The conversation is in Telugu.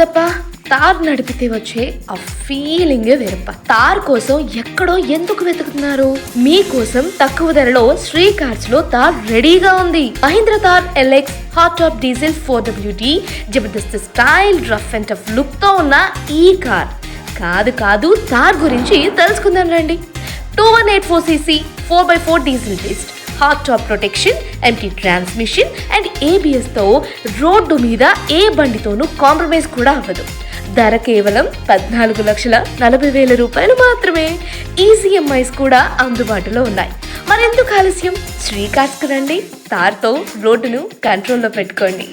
ఉందప్పా. తార్ నడిపితే వచ్చే ఆ ఫీలింగే వేరప్ప. తార్ కోసం ఎక్కడో ఎందుకు వెతుకుతున్నారు? మీకోసం తక్కువ ధరలో శ్రీ కార్స్ లో తార్ రెడీగా ఉంది. Mahindra Thar LX hard top diesel 4WD జబర్దస్త్ style rough and tough look తో ఉన్న ఈ కార్. కాదు తార్ గురించి తెలుసుకుందాం రండి. 2184cc 4x4 diesel based hot top protection, empty transmission and ABS తో రోడ్డు మీద ఏ బండితోనూ కాంప్రమైజ్ కూడా అవ్వదు. ధర కేవలం 14,40,000 రూపాయలు మాత్రమే. ఈజీ EMIs కూడా అందుబాటులో ఉన్నాయి. మరెందుకు ఆలస్యం? శ్రీ కార్స్కి రండి. తార్తో రోడ్డును కంట్రోల్లో పెట్టుకోండి.